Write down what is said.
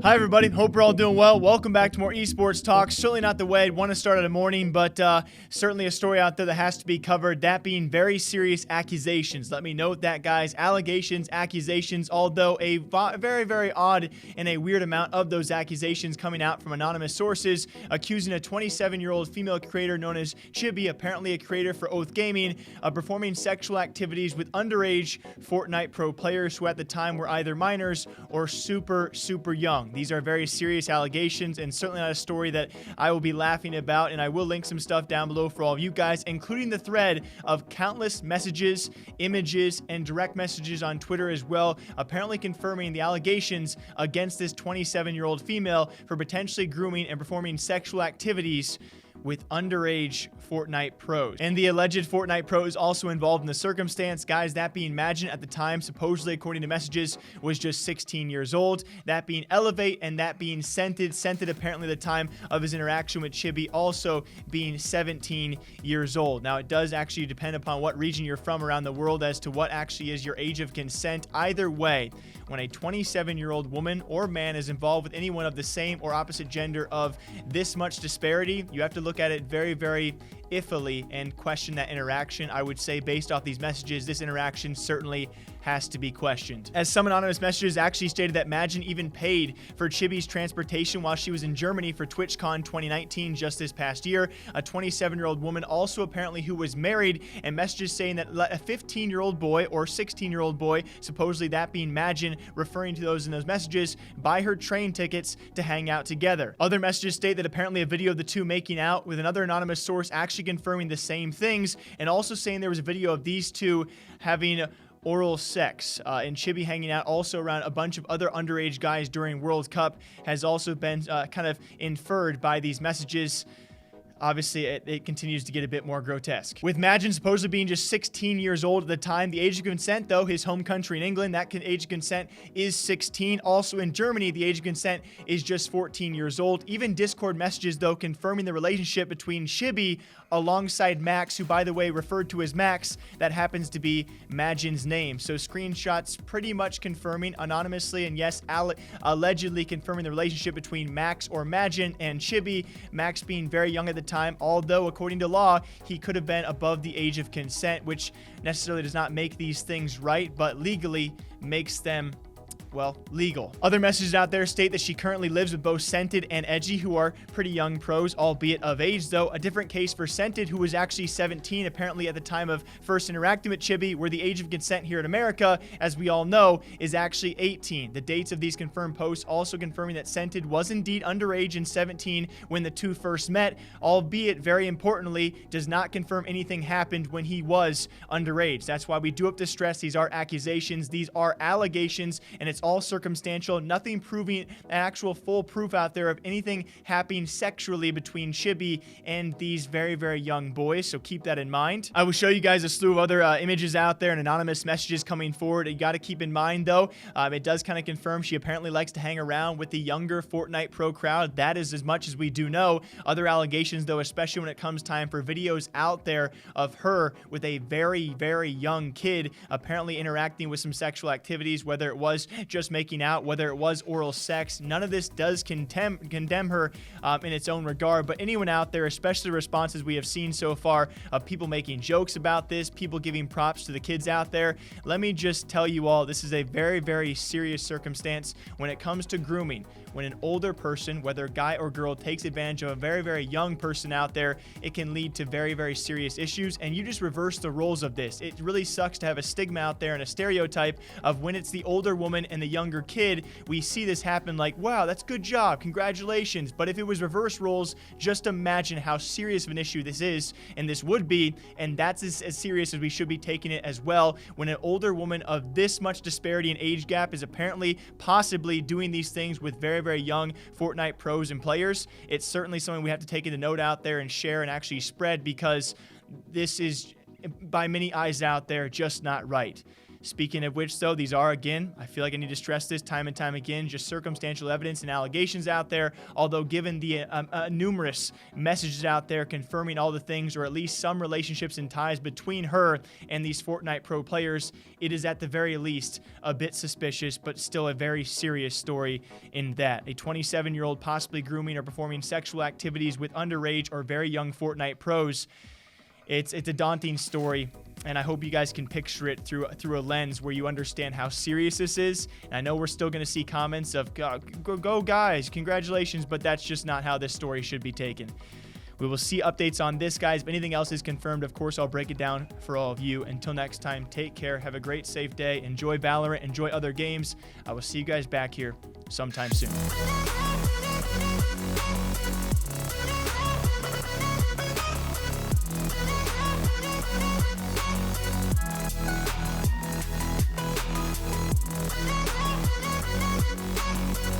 Hi everybody, hope we're all doing well. Welcome back to more esports talk. Certainly not the way I'd want to start at a morning, but certainly a story out there that has to be covered, that being very serious accusations. Let me note that, guys, allegations, accusations, although a very, very odd and a weird amount of those accusations coming out from anonymous sources, accusing a 27-year-old female creator known as Chibi, apparently a creator for Oath Gaming, of performing sexual activities with underage Fortnite pro players who at the time were either minors or super young. These are very serious allegations and certainly not a story that I will be laughing about, and I will link some stuff down below for all of you guys, including the thread of countless messages, images, and direct messages on Twitter as well, apparently confirming the allegations against this 27-year-old female for potentially grooming and performing sexual activities with underage Fortnite pros. And the alleged Fortnite pro is also involved in the circumstance. Guys, that being Magin at the time, supposedly according to messages, was just 16 years old. That being Elevate, and that being Scented. Scented apparently at the time of his interaction with Chibi also being 17 years old. Now, it does actually depend upon what region you're from around the world as to what actually is your age of consent. Either way, when a 27-year-old woman or man is involved with anyone of the same or opposite gender of this much disparity, you have to look at it very iffily and question that interaction. I would say based off these messages, this interaction certainly has to be questioned. As some anonymous messages actually stated that Magin even paid for Chibi's transportation while she was in Germany for TwitchCon 2019 just this past year. A 27-year-old woman also apparently who was married, and messages saying that a 15-year-old boy or 16-year-old boy, supposedly that being Magin, referring to those in those messages, buy her train tickets to hang out together. Other messages state that apparently a video of the two making out, with another anonymous source actually confirming the same things, and also saying there was a video of these two having oral sex, and Chibi hanging out also around a bunch of other underage guys during World Cup has also been kind of inferred by these messages. Obviously, it continues to get a bit more grotesque. With Magin supposedly being just 16 years old at the time, the age of consent, though, his home country in England, that age of consent is 16. Also in Germany, the age of consent is just 14 years old. Even Discord messages, though, confirming the relationship between Chibi alongside Max, who, by the way, referred to as Max, that happens to be Magin's name. So screenshots pretty much confirming anonymously and, yes, allegedly confirming the relationship between Max or Magin and Chibi. Max being very young at the time, although according to law he could have been above the age of consent, which necessarily does not make these things right, but legally makes them, well, legal. Other messages out there state that she currently lives with both Scented and Edgy, who are pretty young pros, albeit of age, though. A different case for Scented, who was actually 17, apparently at the time of first interacting with Chibi, where the age of consent here in America, as we all know, is actually 18. The dates of these confirmed posts also confirming that Scented was indeed underage and 17 when the two first met, albeit, very importantly, does not confirm anything happened when he was underage. That's why we do have to stress these are accusations, these are allegations, and it's all circumstantial, nothing proving actual full proof out there of anything happening sexually between Chibi and these very young boys, so keep that in mind. I will show you guys a slew of other images out there and anonymous messages coming forward. You got to keep in mind, though, it does kind of confirm she apparently likes to hang around with the younger Fortnite pro crowd. That is as much as we do know. Other allegations, though, especially when it comes time for videos out there of her with a very young kid apparently interacting with some sexual activities, whether it was just making out, whether it was oral sex. None of this does condemn her in its own regard, but anyone out there, especially the responses we have seen so far of people making jokes about this, people giving props to the kids out there, let me just tell you all, this is a very serious circumstance when it comes to grooming. When an older person, whether guy or girl, takes advantage of a very young person out there, it can lead to very serious issues, and you just reverse the roles of this. It really sucks to have a stigma out there and a stereotype of when it's the older woman and the younger kid, we see this happen like, wow, that's good job, congratulations. But if it was reverse roles, just imagine how serious of an issue this is, and this would be, and that's as serious as we should be taking it as well, when an older woman of this much disparity in age gap is apparently possibly doing these things with very young Fortnite pros and players. It's certainly something we have to take into note out there and share and actually spread, because this is, by many eyes out there, just not right. Speaking of which, though, these are, again, I feel like I need to stress this time and time again, just circumstantial evidence and allegations out there. Although given the numerous messages out there confirming all the things, or at least some relationships and ties between her and these Fortnite pro players, it is at the very least a bit suspicious, but still a very serious story in that. A 27-year-old possibly grooming or performing sexual activities with underage or very young Fortnite pros. It's a daunting story, and I hope you guys can picture it through a lens where you understand how serious this is. And I know we're still going to see comments of, go guys, congratulations, but that's just not how this story should be taken. We will see updates on this, guys. If anything else is confirmed, of course, I'll break it down for all of you. Until next time, take care. Have a great, safe day. Enjoy Valorant. Enjoy other games. I will see you guys back here sometime soon.